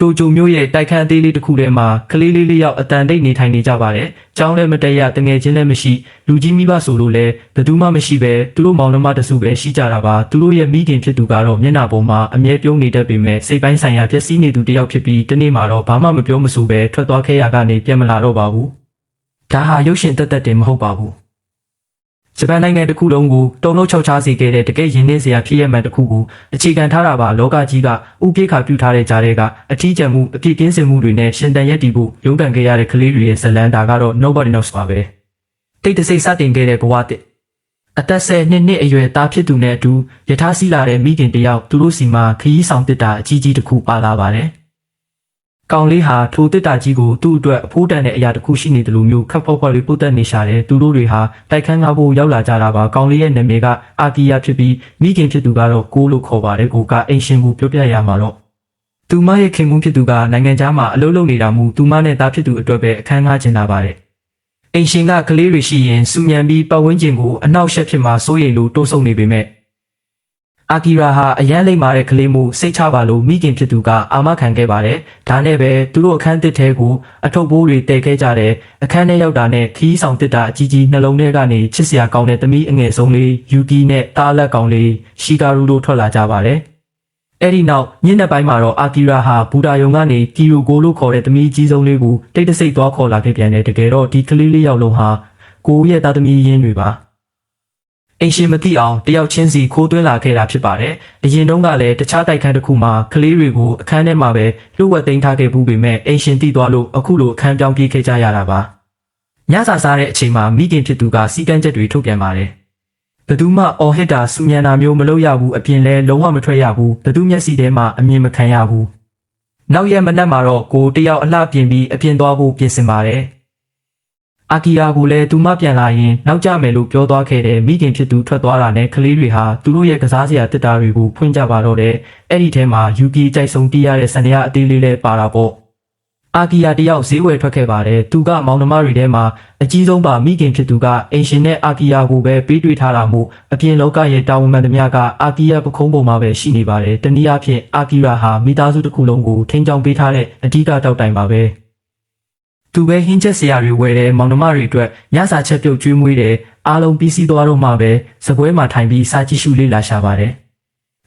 တိုဂျိုမျိုးရဲ့တိုက်ခန်းအသေးလေးတစ်ခုထဲမှာကလေးလေးလေးယောက်အတန်တိတ်နေထိုင်နေကြပါတယ်။ကျောင်းလည်းမတက်ရတငယ်ချင်းလည်းမရှိလူကြီးမိဘဆိုလို့လည်းဘယ်သူမှမရှိပဲသူတို့မောင်နှမတစုပဲရှိကြတာပါ။သူတို့ရဲ့မိခင်ဖြစ်သူကတော့မျက်နှာပေါ်မှာအမြဲပြုံးနေတတ်ပေမဲ့စိတ်ပိုင်းဆိုင်ရာပျက်စီးနေသူတယောက်ဖြစ်ပြီးတနေ့မှာတော့ဘာမှမပြောမဆိုပဲထွက်သွားခဲ့ရကနေပြန်မလာတော့ပါဘူး။ဒါဟာရုပ်ရှင်တက်တက်တင်မဟုတ်ပါဘူး။ဂျပန်နိုင်ငံတစ်ခုလုံးကိုတုံ့လုံးချောက်ချစေခဲ့တဲ့တကယ်ရင်းနှီးစရာဖြစ်ရမှန်တစ်ခုကိုအခြေခံထားတာပါလောကကြီးကဥပိ္ပခါပြုထားတဲ့ကြားတွေကအထီးကျန်မှုအပြည့်ကင်းစင်မှုတွေနဲ့ရှင်တန်ရက်တည်ဖို့ရုန်းကန်ခဲ့ရတဲ့ကလေးတွေရဲ့ဇလန်တာကတော့ nobody knows ပါပဲတိတ်တဆိတ်စတင်ခဲ့တဲ့ဘဝတစ်အသက်10နှစ်အရွယ်သားဖြစ်သူနဲ့အတူယထာစီလာတဲ့မိခင်တယောက်သူတို့စီမှာခရီးဆောင်တစ်တာအကြီးကြီးတစ်ခုပါလာပါတယ်ကောင်လေးဟာထိုတစ်တာကြီးကိုသူ့အတွက်အဖိုးတန်တဲ့အရာတစ်ခုရှိနေတယ်လို့မျိုးခက်ဖောက်ဖောက်လေးပုတ်တက်နေရှာတယ်သူတို့တွေဟာတိုက်ခန်းကားဖို့ရောက်လာကြတာပါကောင်လေးရဲ့နာမည်ကအာကီယာဖြစ်ပြီးမိခင်ဖြစ်သူကတော့ကိုလို့ခေါ်ပါတယ်ကိုကအိမ်ရှင်ကိုပြောပြရမှာတော့သူမရဲ့ခင်မွန်းဖြစ်သူကနိုင်ငံခြားမှာအလုပ်လုပ်နေတာမူသူမနဲ့သားဖြစ်သူအတွက်ပဲအခန်းကားကျင်လာပါတယ်အိမ်ရှင်ကကလေးတွေရှိရင်စူညံပြီးပတ်ဝန်းကျင်ကိုအနောက်ရှက်ဖြစ်မှာစိုးရိမ်လို့တိုးဆုံနေပေမဲ့အာကီရာဟာအရန်လိမ့်မာတဲ့ကလေးမျိုးစိတ်ချပါလို့မိခင်ဖြစ်သူကအာမခံခဲ့ပါတယ်။ဒါနဲ့ပဲသူတို့အခန်းတစ်ထဲကိုအထုပ်ဘိုးတွေတည်ခဲ့ကြတဲ့အခန်းထဲရောက်တာနဲ့ခီးဆောင်တစ်တာအကြီးကြီးနှလုံးထဲကနေချစ်စရာကောင်းတဲ့သမီးအငယ်ဆုံးလေးယူကီနဲ့တားလက်ကောင်လေးရှီကာရူတို့ထွက်လာကြပါတယ်။အဲ့ဒီနောက်ညနေပိုင်းမှာတော့အာကီရာဟာဘူတာယုံကနေကီယိုကိုလို့ခေါ်တဲ့သမီးကြီးဆုံးလေးကိုတိတ်တဆိတ်သွားခေါ်လာခဲ့ပြန်တယ်တကယ်တော့ဒီကလေးလေးယောက်လုံးဟာကိုရဲ့သားသမီးရင်းတွေပါအိမ်ရှင်မသိအောင်တယောက်ချင်းစီခိုးသွင်းလာခဲ့တာဖြစ်ပါတယ်။အရင်တုန်းကလည်းတခြားတိုက်ခန်းတစ်ခုမှာကလေးတွေကိုအခန်းထဲမှာပဲလှုပ်ဝက်သိမ်းထားခဲ့ဘူးပေမဲ့အိမ်ရှင်သိသွားလို့အခုလိုအခန်းပြောင်းပြေးခဲ့ကြရတာပါ။ညစာစားတဲ့အချိန်မှာမိခင်ဖြစ်သူကစီကန်းချက်တွေထုတ်ပြန်ပါတယ်။ဘသူမှအော်ဟစ်တာစူညံတာမျိုးမလုပ်ရဘူးအပြင်လဲလုံးဝမထွက်ရဘူးဘသူမျက်စိထဲမှာအမြင်မခံရဘူး။နောက်ရက်မနက်မှာတော့ကိုတယောက်အလှပြင်ပြီးအပြင်သွားဖို့ပြင်ဆင်ပါတယ်။အာကီယာကိုလည်းသူမပြန်လာရင်နောက်ကျမယ်လို့ပြောသွားခဲ့တဲ့မိခင်ဖြစ်သူထွက်သွားတာနဲ့ကလေးတွေဟာသူတို့ရဲ့ကစားစရာတစ်တာတွေကိုဖွင့်ကြပါတော့တယ်။အဲ့ဒီထဲမှာယူကီကြိုက်ဆုံးတီးရတဲ့စန္ဒယာအသေးလေးလည်းပါတာပေါ့။အာကီယာတယောက်ဈေးဝယ်ထွက်ခဲ့ပါတယ်။သူကမောင်နှမတွေထဲမှာအကြီးဆုံးပါမိခင်ဖြစ်သူကအင်ရှင်နဲ့အာကီယာကိုပဲပေးတွေ့ထားတာမို့အပြင်လောကရဲ့တာဝန်မှန်သမျှကအာကီယာပခုံးပေါ်မှာပဲရှိနေပါတယ်။တနည်းအားဖြင့်အာကီယာဟာမိသားစုတစ်ခုလုံးကိုထိန်းချောင်းပေးထားတဲ့အဓိကတောက်တိုင်ပါပဲ။သူပဲဟင်းချက်စရာတွေဝယ်တယ်မောင်နှမတွေအတွက်ညစာချက်ပြုတ်ကျွေးမွေးတယ်အားလုံးပြီးစီးသွားတော့မှပဲစပွဲမှာထိုင်ပြီးစာကြည့်ရှုလေ့လာရှာပါတယ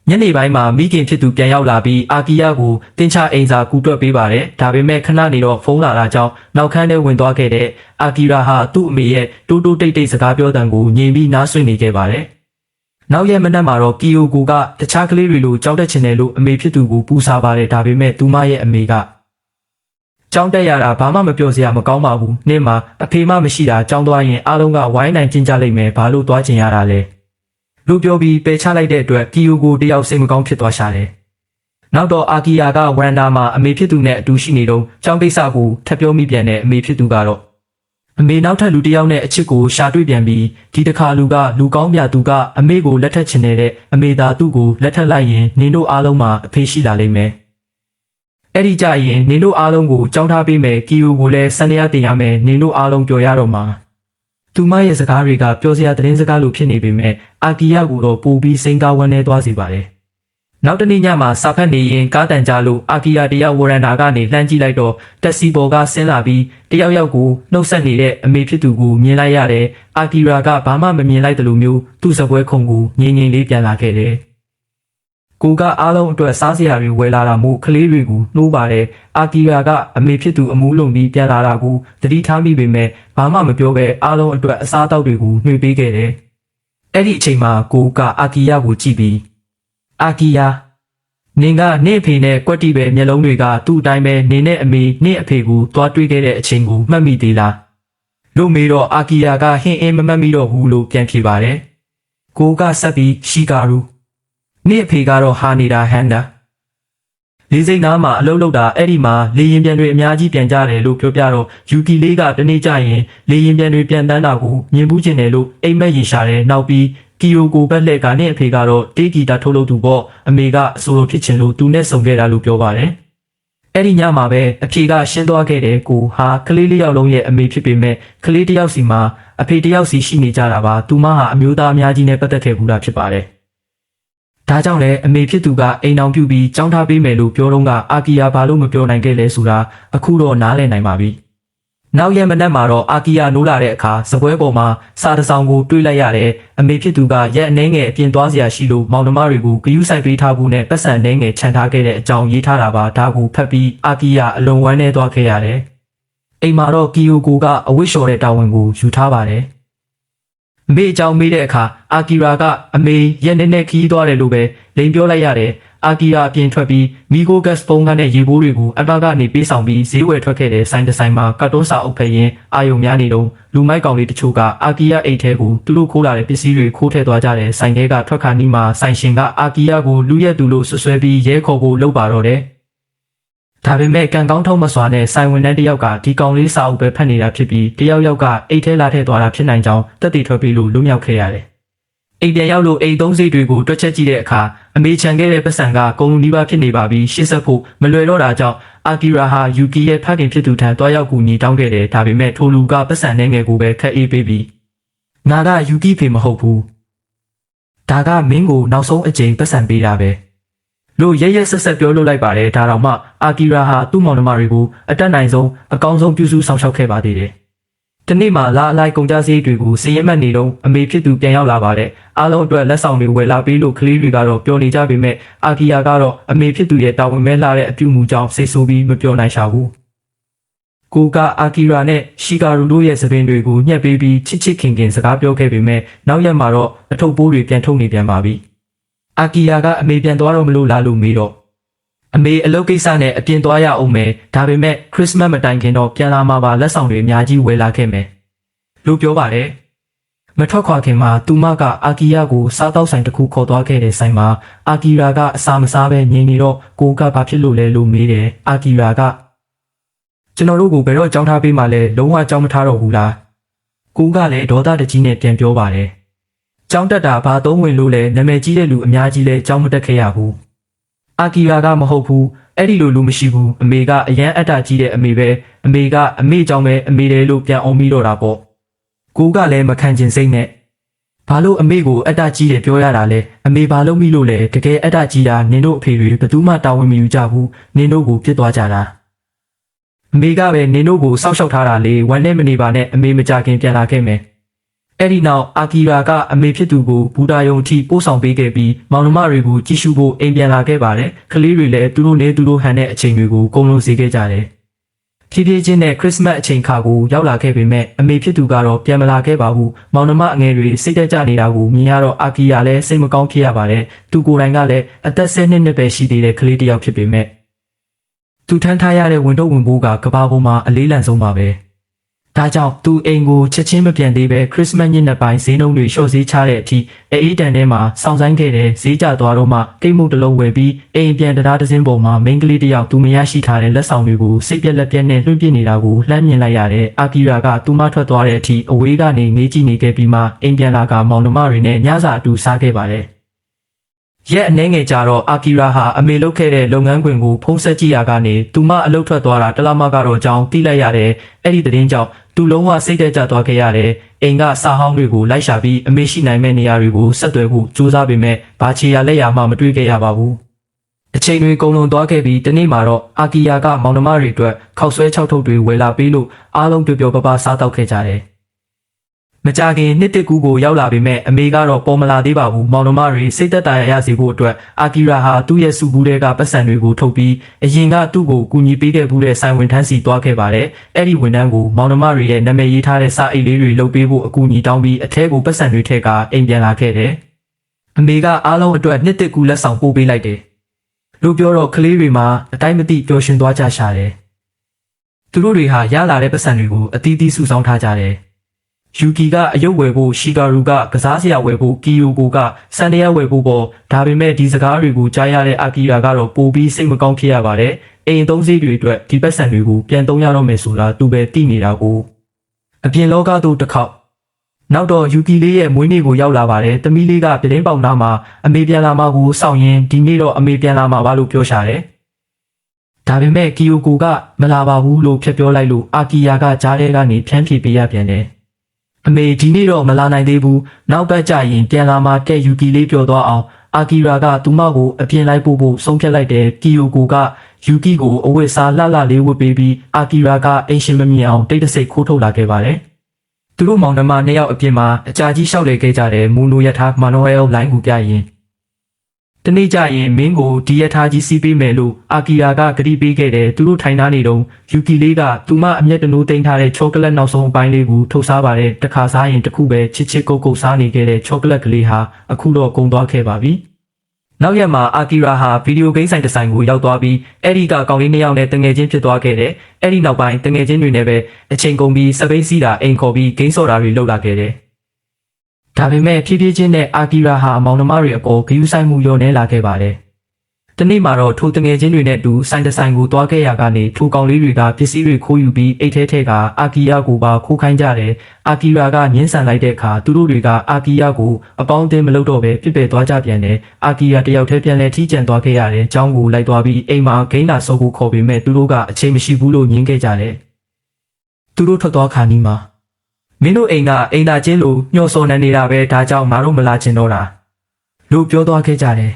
်ညနေပိုင်းမှာမိခင်ဖြစ်သူပြန်ရောက်လာပြီးအာကီယာကိုတင်ချအိမ်စာကူတွက်ပေးပါတယ်ဒါပေမဲ့ခဏနေတော့ဖုန်းလာတာကြောင့်နောက်ခန်းထဲဝင်သွားခဲ့တဲ့အာကီရာဟာသူ့အမေရဲ့တိုးတိုးတိတ်တိတ်စကားပြောတံကိုညင်ပြီးနားဆွင့်နေခဲ့ပါတယ်နောက်ရက်မနက်မှာတော့ကီယိုကိုကတခြားကလေးတွေလိုကြောက်တတ်ချင်တယ်လို့အမေဖြစ်သူကိုပူစားပါတယ်ဒါပေမဲ့သူမရဲ့အမေကကျောင်းတက်ရတာဘာမှမပြောစရာမကောင်းပါဘူးနေ့မှာအဖေမမရှိတာကျောင်းသွားရင်အားလုံးကဝိုင်းနိုင်ကျင်ကြလိမ့်မယ်ဘာလို့သွားကျင်ရတာလဲလို့ပြောပြီးပယ်ချလိုက်တဲ့အတွက်ကီယိုကိုတယောက်စိတ်မကောင်းဖြစ်သွားရှာတယ်နောက်တော့အာကီယာကဝရန်ဒါမှာအမေဖြစ်သူနဲ့အတူရှိနေတော့ကျောင်းကိစ္စကိုထပ်ပြောမိပြန်တဲ့အမေဖြစ်သူကတော့အမေနောက်ထပ်လူတယောက်နဲ့အချစ်ကိုရှာတွေ့ပြန်ပြီးဒီတစ်ခါလူကောင်းပြသူကအမေကိုလက်ထပ်ချင်နေတဲ့အမေသာသူ့ကိုလက်ထပ်လိုက်ရင်နင်တို့အားလုံးမှာအဖေရှိလာလိမ့်မယ်အဲ့ဒီကြရင်နင်တို့အားလုံးကိုကြောင်းထားပေးမယ်ကီယိုကိုလည်းစန္ဒယာတင်ရမယ်နင်တို့အားလုံးပြောရတော့မှာသူမရဲ့စကားတွေကပြောစရာသတင်းစကားလိုဖြစ်နေပေမဲ့အာကီယာကိုတော့ပိုပြီးစိန်ကားဝန်းနေသွားစေပါတယ်နောက်တနေ့ညမှာစာဖတ်နေရင်ကားတန်ကြလို့အာကီယာတယောက်ဝရန်ဒါကနေလှမ်းကြည့်လိုက်တော့တက်စီဘော်ကဆင်းလာပြီးတယောက်ယောက်ကိုနှုတ်ဆက်နေတဲ့အမေဖြစ်သူကိုမြင်လိုက်ရတယ်အာကီရာကဘာမှမမြင်လိုက်တယ်လို့မျိုးသူ့စပွဲခုံကိုငြိမ်ငြိမ်လေးပြန်လာခဲ့တယ်ကိုကအားလုံးအတွက်စားစရာတွေဝယ်လာတာမို့ကလေးတွေကိုနှိုးပါတယ်အာကီရာကအမေဖြစ်သူအမူးလုံးပြီးပြန်လာတာကိုသတိထားမိပေမဲ့ဘာမှမပြောပဲအားလုံးအတွက်အစားအသောက်တွေကိုနှွေပေးခဲ့တယ်အဲ့ဒီအချိန်မှာကိုကအာကီယာကိုကြည့်ပြီးအာကီယာနင်ကနင့်အဖေနဲ့ကွက်တီပဲမျက်လုံးတွေကသူ့အတိုင်းပဲနင်နဲ့အမေနင့်အဖေကိုသွားတွေ့ခဲ့တဲ့အချိန်ကိုမှတ်မိသေးလားလို့မေးတော့အာကီယာကဟင်းအင်းမမှတ်မိတော့ဘူးလို့ပြန်ဖြေပါတယ်ကိုကဆက်ပြီးရှီကာရူနင့်အဖေကတော့ဟာနေတာဟန်တာလေးစိတ်နားမှာအလုပ်လုပ်တာအဲ့ဒီမှာလေရင်ပြန်တွေအများကြီးပြန်ကြတယ်လို့ပြောပြတော့ယူကီလေးကတနေ့ကျရင်လေရင်ပြန်တွေပြန်တန်းတာကိုမြင်ဘူးကျင်တယ်လို့အိမ်မက်ရင်ရှာတယ်နောက်ပြီးကီယိုကိုဘက်လှည့်ကနင့်အဖေကတော့တေးဂီတာထုတ်လုပ်သူပေါ့အမေကအဆိုလိုဖြစ်ချင်လို့သူနဲ့ဆုံခဲ့တာလို့ပြောပါတယ်အဲ့ဒီညမှာပဲအဖေကရှင်းသွားခဲ့တယ်ကိုဟာကလေးလေးယောက်လုံးရဲ့အမေဖြစ်ပေမဲ့ကလေးတစ်ယောက်စီမှာအဖေတစ်ယောက်စီရှိနေကြတာပါသူမဟာအမျိုးသားအများကြီးနဲ့ပတ်သက်ခဲ့ဘူးတာဖြစ်ပါတယ် ဒါကြောင့်လည်းအမေဖြစ်သူကအိမ်အောင်ပြုပြီးကြောင်းထားပေးမယ်လို့ပြောတော့ကအာကီယာဘာလို့မပြောနိုင်ခဲ့လဲဆိုတာအခုတော့နားလည်နိုင်ပါပြီ။နောက်ရက်မနက်မှာတော့အာကီယာနိုးလာတဲ့အခါစပွဲပေါ်မှာစာတစောင်ကိုတွေးလိုက်ရတယ်။အမေဖြစ်သူကရက်အနှဲငယ်အပြင်သွားစရာရှိလို့မောင်နှမတွေကိုဂယုဆိုင်ပေးထားဖို့နဲ့ပတ်စံနှဲငယ်ခြံထားခဲ့တဲ့အကြောင်းရေးထားတာပါဒါကိုဖတ်ပြီးအာကီယာအလွန်ဝမ်းနည်းသွားခဲ့ရတယ်။အိမ်မှာတော့ကီယိုကိုကအဝတ်လျှော်တဲ့တာဝန်ကိုယူထားပါတယ်။အမေအကြောင်းမေးတဲ့အခါအာကီရာကအမေရက်နဲ့ခီးသွားတယ်လို့ပဲလိန်ပြောလိုက်ရတယ်။အာကီရာအပြင်ထွက်ပြီးမီဂိုဂတ်စ်ပုံကနဲ့ရေဘိုးတွေကိုအဘကနေပေးဆောင်ပြီးဈေးဝယ်ထွက်ခဲ့တဲ့ဆိုင်တစ်ဆိုင်မှာကတ်တုံးစာအုပ်ဖက်ရင်အာယုံများနေတော့လူမိုက်ကောင်လေးတချို့ကအာကီယာအိတ်ထဲကိုသူတို့ခိုးလာတဲ့ပစ္စည်းတွေခိုးထည့်သွားကြတဲ့ဆိုင်ထဲကထွက်ခါနီးမှာဆိုင်ရှင်ကအာကီယာကိုလူရက်သူလို့ဆွဆွဲပြီးရဲခေါ်ဖို့လုပ်ပါတော့တယ်။ဒါပေမဲ့ကန်ကောင်းထုံးမစွာနဲ့ဆိုင်ဝင်တဲ့တယောက်ကဒီကောင်လေးစာအုပ်ပဲဖတ်နေတာဖြစ်ပြီးတယောက်ကအိတ်ထဲလာထည့်သွားတာဖြစ်နိုင်ကြောင်းတက်တည်ထွက်ပြီးလို့လွတ်မြောက်ခဲ့ရတယ်။အိမ်ပြန်ရောက်လို့အိမ်သုံးစိတ်တွေကိုတွက်ချက်ကြည့်တဲ့အခါအမေချန်ခဲ့တဲ့ပတ်စံကကုန်းနီးပါးဖြစ်နေပါပြီးရှေ့ဆက်ဖို့မလွယ်တော့တာကြောင့်အာကီရာဟာယူကီရဲ့ဖခင်ဖြစ်သူထံတွားရောက်ကူညီတောင်းခဲ့တယ်ဒါပေမဲ့ထိုလူကပတ်စံနဲ့ငယ်ကိုပဲခက်အေးပေးပြီးငါကယူကီဖေမဟုတ်ဘူးဒါကမင်းကိုနောက်ဆုံးအကြိမ်ပတ်စံပေးတာပဲလို့ရဲရဲဆက်ဆက်ပြောလို့လိုက်ပါတယ်ဒါတော့မှအာကီရာဟာသူ့မောင်နှမတွေကိုအတက်နိုင်ဆုံးအကောင်းဆုံးပြုစုဆောင်ရှောက်ခဲ့ပါသေးတယ်တနေ့မှလာအလိုက်ကုန်ကြစည်တွေကိုစည်ရမှတ်နေတော့အမေဖြစ်သူပြန်ရောက်လာပါတယ်အားလုံးအတွက်လက်ဆောင်တွေဝယ်လာပေးလို့ကလေးတွေကတော့ပြောနေကြပေမဲ့အာကီယာကတော့အမေဖြစ်သူရဲ့တာဝန်မဲလာတဲ့အပြုမှုကြောင့်စိတ်ဆိုးပြီးမပြောနိုင်ရှာဘူးကိုကအာကီရာနဲ့ရှီကာရူတို့ရဲ့သပင်တွေကိုညှက်ပေးပြီးချစ်ချစ်ခင်ခင်စကားပြောခဲ့ပေမဲ့နောက်ရက်မှာတော့အထုပ်ပိုးတွေပြန်ထုတ်နေပြန်ပါပြီအာကီယာကအမေပြန်သွားတော့မလို့လားလို့မေးတော့အမေအလုပ်ကိစ္စနဲ့အပြင်သွားရအောင်မယ်ဒါပေမဲ့ခရစ်စမတ်မတိုင်ခင်တော့ပြန်လာမှာပါလက်ဆောင်တွေအများကြီးဝယ်လာခဲ့မယ်လို့ပြောပါတယ်မထွက်ခွာခင်မှာသူမကအာကီယာကိုစားတောက်ဆိုင်တစ်ခုခေါ်သွားခဲ့တဲ့ဆိုင်မှာအာကီရာကအစာမစားပဲငြိမ်နေတော့ကိုကဘာဖြစ်လို့လဲလို့မေးတယ်အာကီရာကကျွန်တော်တို့ကိုဘယ်တော့ကြောင်းထားပေးမှလဲလုံးဝကြောင်းမထားတော့ဘူးလားကိုကလည်းဒေါသတကြီးနဲ့ပြန်ပြောပါတယ်ကြောင်းတက်တာဘာသုံးဝင်လို့လဲနာမည်ကြီးတဲ့လူအများကြီးလဲကြောင်းမတက်ခဲ့ရဘူးအာကီရာကမဟုတ်ဘူးအဲ့ဒီလိုလူမရှိဘူးအမေကအရန်အတ္တကြီးတဲ့အမေပဲအမေကအမေကြောင့်ပဲအမေတယ်လို့ပြန်အောင်ပြီးတော့တာပေါ့ကိုကလည်းမခံကျင်စိတ်နဲ့ဘာလို့အမေကိုအတ္တကြီးတယ်ပြောရတာလဲအမေဘာလို့မိလို့လဲတကယ်အတ္တကြီးတာနင်တို့အဖေတွေဘယ်သူမှတာဝန်မယူကြဘူးနင်တို့ကိုပြစ်သွားကြတာအမေကပဲနင်တို့ကိုစောက်ရှောက်ထားတာလေဝမ်းနဲ့မနေပါနဲ့အမေမကြခင်ပြန်လာခဲ့မယ်အဲ့ဒီနောက်အာကီရာကအမေဖြစ်သူကိုဘူတာယုံထိပို့ဆောင်ပေးခဲ့ပြီးမောင်နှမတွေကိုကြည့်ရှုဖို့အိမ်ပြန်လာခဲ့ပါတယ်ကလေးတွေလည်းသူတို့နဲ့သူတို့ဟန်တဲ့အချိန်တွေကိုကုန်လုံးစေခဲ့ကြတယ်ဖြည်းဖြည်းချင်းနဲ့ခရစ်စမတ်အချိန်ခါကိုရောက်လာခဲ့ပေမဲ့အမေဖြစ်သူကတော့ပြန်မလာခဲ့ပါဘူးမောင်နှမအငယ်တွေစိတ်တက်ကြနေတာကိုမြင်ရတော့အာကီယာလည်းစိတ်မကောင်းဖြစ်ရပါတယ်သူကိုယ်တိုင်ကလည်းအသက်10နှစ်ပဲရှိသေးတဲ့ကလေးတစ်ယောက်ဖြစ်ပေမဲ့သူထမ်းထားရတဲ့ဝန်တော့ဝန်ဘိုးကကဘာပေါ်မှာအလေးလံဆုံးပါပဲဒါကြောင့်သူအိမ်ကိုချက်ချင်းမပြန်သေးပဲခရစ်စမတ်ညနေပိုင်းဈေးနှုန်းတွေလျှော့ဈေးချတဲ့အထိအေးတန်ထဲမှာစောင့်ဆိုင်ခဲ့တဲ့ဈေးကျသွားတော့မှကိတ်မှုတစ်လုံးဝယ်ပြီးအိမ်ပြန်တရားတစ်စင်းပေါ်မှာမိန်းကလေးတစ်ယောက်သူမရရှိထားတဲ့လက်ဆောင်တွေကိုစိတ်ပြက်လက်ပြက်နဲ့လွှင့်ပြနေတာကိုလှမ်းမြင်လိုက်ရတဲ့အာကီရာကသူမထွက်သွားတဲ့အထိအဝေးကနေငေးကြည့်နေခဲ့ပြီးမှအိမ်ပြန်လာကမောင်နှမတွေနဲ့ညစာအတူစားခဲ့ပါတယ်ရက်အနှဲငယ်ကြတော့အာကီရာဟာအမေလုပ်ခဲ့တဲ့လုပ်ငန်းခွင်ကိုဖုံးဆက်ကြည့်ရကနေသူမအလုပ်ထွက်သွားတာတလမကတော့အကြောင်းသိလိုက်ရတယ်အဲ့ဒီသတင်းကြောင့်သူလုံးဝစိတ်တက်ကြသွားခဲ့ရတယ်အိမ်ကစာဟောင်းတွေကိုလိုက်ရှာပြီးအမေရှိနိုင်မဲ့နေရာတွေကိုဆက်သွယ်ဖို့ကြိုးစားပေမဲ့ဘာချေရလက်ရမှမတွေ့ခဲ့ရပါဘူးအချိန်တွေကုန်လွန်သွားခဲ့ပြီးတနေ့မှာတော့အာကီယာကမောင်နှမတွေအတွက်ခောက်ဆွဲ6ထုတ်တွေဝယ်လာပေးလို့အားလုံးပျော်ပျော်ပါးပါးစားတောက်ခဲ့ကြတယ်မကြခင်နှစ်တစ်ကူကိုရောက်လာပေမဲ့အမေကတော့ပေါ်မလာသေးပါဘူးမောင်နှမတွေစိတ်သက်သာရစေဖို့အတွက်အာကီရာဟာသူ့ရဲ့စုဘူးတွေကပတ်စံတွေကိုထုတ်ပြီးအရင်ကသူ့ကိုကူညီပေးခဲ့မှုတဲ့ဆိုင်ဝန်ထမ်းစီသွားခဲ့ပါတယ်အဲ့ဒီဝန်ထမ်းကိုမောင်နှမတွေရဲ့နာမည်ရေးထားတဲ့စာအိတ်လေးတွေလုပ်ပေးဖို့အကူအညီတောင်းပြီးအထဲကိုပတ်စံတွေထည့်ကအိမ်ပြန်လာခဲ့တယ်အမေကအားလုံးအတွက်နှစ်တစ်ကူလက်ဆောင်ပို့ပေးလိုက်တယ်လို့ပြောတော့ကလေးတွေမှာအတိုင်းမသိပျော်ရွှင်သွားကြရှာတယ်သူတို့တွေဟာရလာတဲ့ပတ်စံတွေကိုအသီးသီးစုဆောင်းထားကြတယ်ယူကီကအယုတ်ဝယ်ဖို့ရှီကာရူကကစားစရာဝယ်ဖို့ကီယိုကိုကစန်တရာဝယ်ဖို့ပေါ့ဒါပေမဲ့ဒီစကားတွေကိုကြားရတဲ့အာကီရာကတော့ပိုပြီးစိတ်မကောင်းဖြစ်ရပါတယ်အိမ်သုံးစည်းတွေအတွက်ဒီပတ်စံတွေကိုပြန်သုံးရတော့မယ်ဆိုတာသူပဲသိနေတာကိုအပြင်လောကသို့တစ်ခေါက်နောက်တော့ယူကီလေးရဲ့မွေးနေ့ကိုရောက်လာပါတယ်တမီးလေးကပြတင်းပေါက်နားမှာအမေပြန်လာမှာကိုစောင့်ရင်းဒီနေ့တော့အမေပြန်လာမှာပါလို့ပြောရှာတယ်ဒါပေမဲ့ကီယိုကိုကမလာပါဘူးလို့ဖြတ်ပြောလိုက်လို့အာကီယာကကြားထဲကနေဖြန်းဖြေပေးရပြန်တယ်အမေဒီနေ့တော့မလာနိုင်သေးဘူးနောက်ပတ်ကြရင်ပြန်လာမှတဲ့ယူကီလေးပြောသွားအောင် အာကီရာကသူမကိုအပြင်လိုက်ဖို့ဆုံးဖြတ်လိုက်တဲ့ကီယိုကိုကယူကီကိုအဝတ်စားလှလှလေးဝတ်ပေးပြီးအာကီရာကအင်ရှင်မမြင်အောင်တိတ်တဆိတ်ခိုးထုတ်လာခဲ့ပါတယ်။သူတို့မောင်နှမနှစ်ယောက်အပြင်မှာအကြာကြီးလျှောက်လေခဲ့ကြတဲ့မူနိုရထားမန်နိုဟဲလ်လိုင်းကိုပြရင်တနေ့ကျရင်မင်းကိုဒီရထားကြီးစီးပေးမယ်လို့အာကီရာကကတိပေးခဲ့တယ်သူတို့ထိုင်ထားနေတော့ယူကီလေးကသူမအမျက်တနိုးတင်ထားတဲ့ချောကလက်နောက်ဆုံးအပိုင်းလေးကိုထုတ်စားပါတယ်တခါစားရင်တစ်ခုပဲချစ်ချစ်ကုတ်ကုတ်စားနေခဲ့တဲ့ချောကလက်ကလေးဟာအခုတော့ကုန်သွားခဲ့ပါပြီနောက်ရက်မှာအာကီရာဟာဗီဒီယိုဂိမ်းဆိုင်တစ်ဆိုင်ကိုရောက်သွားပြီးအဲ့ဒီကကောင်လေးနှစ်ယောက်နဲ့တငယ်ချင်းဖြစ်သွားခဲ့တယ်အဲ့ဒီနောက်ပိုင်းတငယ်ချင်းတွေနဲ့ပဲအချိန်ကုန်ပြီးစပိတ်စီးတာအိမ်ခေါ်ပြီးဂိမ်းဆော့တာတွေလုပ်လာခဲ့တယ်ဒါပေမဲ့ဖြည်းဖြည်းချင်းနဲ့အာကီရာဟာမောင်နှမတွေအပေါ်ဂရုစိုက်မှုလျော့နေလာခဲ့ပါတယ်။တနေ့မှာတော့ထိုတငယ်ချင်းတွေနဲ့အတူဆိုင်တစ်ဆိုင်ကိုတွားခဲ့ရကနေထိုကောင်လေးတွေကပစ္စည်းတွေခိုးယူပြီးအိတ်ထဲကအာကီယာကိုပါခိုးခိုင်းကြတယ်။အာကီရာကညှင်းဆန်လိုက်တဲ့အခါသူတို့တွေကအာကီယာကိုအပေါင်းအသင်းမလုပ်တော့ပဲပြစ်ပယ်သွားကြပြန်တယ်။အာကီယာတယောက်တည်းပြန်လဲထီးကျန်သွားခဲ့ရတယ်။ကျောင်းကိုလိုက်သွားပြီးအိမ်မှာဂိမ်းလာစောဖို့ခေါ်ပေမဲ့သူတို့ကအချိန်မရှိဘူးလို့ညင်းခဲ့ကြတယ်။သူတို့ထွက်သွားခါနီးမှာမင်းတို့အိမ်သာချင်းလို့ညှော်စော်နေနေတာပဲဒါကြောင့်ငါတို့မလာချင်တော့တာလို့ပြောသွားခဲ့ကြတယ်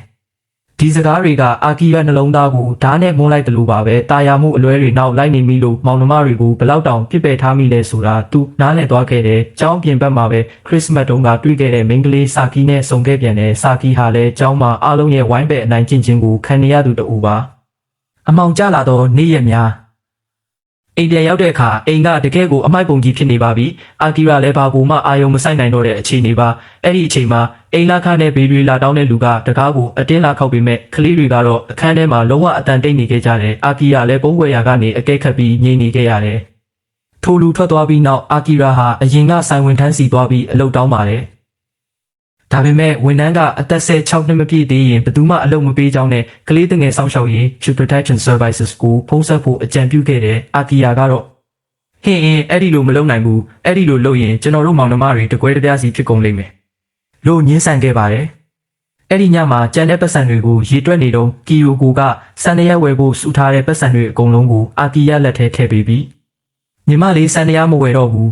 ဒီစကားတွေကအာကီယာနှလုံးသားကိုဓာတ်နဲ့မွန်းလိုက်တယ်လို့ပါပဲတာယာမှုအလွဲတွေနောက်လိုက်နေပြီလို့မောင်နှမတွေကိုဘလောက်တောင်ပြစ်ပယ်ထားမိလဲဆိုတာသူနားလည်သွားခဲ့တယ်ကျောင်းပြင်ဘက်မှာပဲခရစ်စမတ်တုန်းကတွေ့ခဲ့တဲ့မိန်းကလေးစာကီနဲ့ဆုံခဲ့ပြန်တယ်စာကီဟာလည်းကျောင်းမှာအားလုံးရဲ့ဝိုင်းပဲအနိုင်ကျင့်ခြင်းကိုခံနေရသူတူပါအမောင်ကျလာတော့နေ့ရက်များအိမ်ပြန်ရောက်တဲ့အခါအိမ်ကတကယ်ကိုအမိုက်ပုံကြီးဖြစ်နေပါပြီအာကီရာလည်းဘာကိုမှအာယုံမဆိုင်နိုင်တော့တဲ့အခြေအနေပါအဲ့ဒီအချိန်မှာအိမ်လာခါနဲ့ဘေဘီလာတောင်းတဲ့လူကတကားကိုအတင်းလာခောက်ပြီးမဲ့ကလေးတွေကတော့အခန်းထဲမှာလုံးဝအတန်တိတ်နေခဲ့ကြတယ်အာကီရာလည်းပုံးွယ်ရာကနေအကဲခတ်ပြီးငြိမ်နေခဲ့ရတယ်ထိုလူထွက်သွားပြီးနောက်အာကီရာဟာအရင်ကဆိုင်ဝင်ထမ်းစီသွားပြီးအလုပ်တောင်းပါတယ်ဒါပေမဲ့ဝန်ထမ်းကအသက်16နှစ်မပြည့်သေးရင်ဘယ်သူမှအလုပ်မပေးကြောင်းနဲ့ကလေးတငယ်စောင့်ရှောက်ရေး Child Protection Services ကိုဖုံးဆက်ဖို့အကြံပြုခဲ့တဲ့အာကီယာကတော့ဟင်းအဲ့ဒီလိုမလုပ်နိုင်ဘူးအဲ့ဒီလိုလုပ်ရင်ကျွန်တော်တို့မောင်နှမတွေတကွဲတပြားစီဖြစ်ကုန်လိမ့်မယ်လို့ညှင်းဆန်ခဲ့ပါတယ်အဲ့ဒီညမှာကြံတဲ့ပတ်စံတွေကိုရေတွက်နေတော့ကီယိုကိုကစံတရက်ဝယ်ဖို့စုထားတဲ့ပတ်စံတွေအကုန်လုံးကိုအာကီယာလက်ထဲထည့်ပေးပြီးညီမလေးစံတရက်မဝယ်တော့ဘူး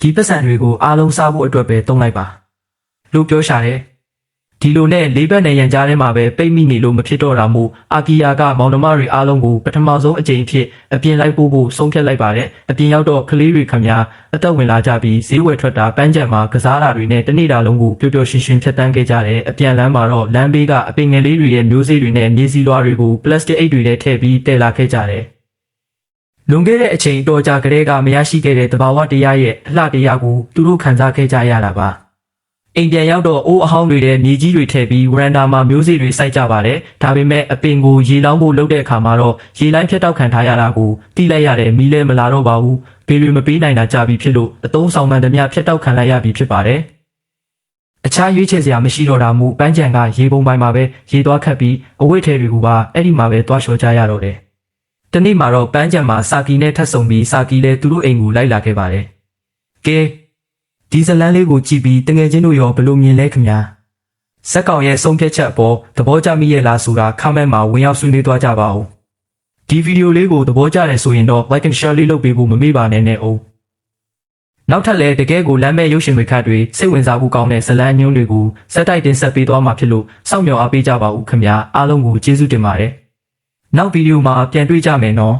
ဒီပတ်စံတွေကိုအားလုံးစားဖို့အတွက်ပဲသုံးလိုက်ပါလို့ပြောရှာတယ်ဒီလိုနဲ့လေးဘက်နဲ့ရန်ကြားထဲမှာပဲပိတ်မိနေလို့မဖြစ်တော့တာမို့အာကီယာကမောင်နှမတွေအားလုံးကိုပထမဆုံးအကြိမ်ဖြစ်အပြင်လိုက်ဖို့ဆုံးဖြတ်လိုက်ပါတယ်အပြင်ရောက်တော့ကလေးတွေခမများအသက်ဝင်လာကြပြီးဈေးဝယ်ထွက်တာပန်းချံမှာကစားတာတွေနဲ့တနေ့တာလုံးကိုပျော်ပျော်ရွှင်ရွှင်ဖြတ်တန်းခဲ့ကြတယ်အပြန်လမ်းမှာတော့လမ်းဘေးကအပင်ငယ်လေးတွေရဲ့မျိုးစေ့တွေနဲ့မြေစီလွှားတွေကိုပလတ်စတစ်အိတ်တွေထဲထည့်ပြီးတည်လာခဲ့ကြတယ်လွန်ခဲ့တဲ့အချိန်တော်ကြာကလေးကမရရှိခဲ့တဲ့တဘာဝတရားရဲ့အလှတရားကိုသူတို့ခံစားခဲ့ကြရတာပါအိမ်ပြန်ရောက်တော့အိုးအဟောင်းတွေနဲ့မြေကြီးတွေထည့်ပြီးဝရန်ဒါမှာမျိုးစေ့တွေစိုက်ကြပါတယ်ဒါပေမဲ့အပင်ကိုရေလောင်းဖို့လုပ်တဲ့အခါမှာတော့ရေလိုင်းဖြတ်တောက်ခံထားရတာကိုတိလိုက်ရတယ်မီးလည်းမလာတော့ပါဘူးဘေးတွေမပေးနိုင်တာကြပြီဖြစ်လို့အသုံးဆောင်မှန်သမျှဖြတ်တောက်ခံလိုက်ရပြီဖြစ်ပါတယ်အခြားရွေးချယ်စရာမရှိတော့တာမို့ပန်းချံကရေပုံပိုင်းမှာပဲရေသွားခတ်ပြီးအဝတ်ထဲတွေကိုပါအဲ့ဒီမှာပဲသွားလျှော်ကြရတော့တယ်တနေ့မှာတော့ပန်းချံမှာစာကီနဲ့ထပ်ဆုံပြီးစာကီလည်းသူတို့အိမ်ကိုလိုက်လာခဲ့ပါတယ်ကဲဒီဇလန်လေးကိုကြည့်ပြီးတငယ်ချင်းတို့ရောဘယ်လိုမြင်လဲခင်ဗျာဇက်ကောင်ရဲ့ဆုံးဖြတ်ချက်အပေါ်သဘောကျမိရဲ့လားဆိုတာခမန့်မှာဝင်ရောက်ဆွေးနွေးသွားကြပါဦးဒီဗီဒီယိုလေးကိုသဘောကျတယ်ဆိုရင်တော့ like and share လေးလုပ်ပေးဖို့မမေ့ပါနဲ့အောင်နောက်ထပ်လည်းတကယ်ကိုလမ်းမဲ့ရုပ်ရှင်တွေခတ်တွေစိတ်ဝင်စားဖို့ကောင်းတဲ့ဇလန်ညွှန်းတွေကိုစက်တိုက်တင်ဆက်ပေးသွားမှာဖြစ်လို့စောင့်မျှော်အားပေးကြပါဦးခင်ဗျာအားလုံးကိုကျေးဇူးတင်ပါတယ်နောက်ဗီဒီယိုမှာပြန်တွေ့ကြမယ်နော်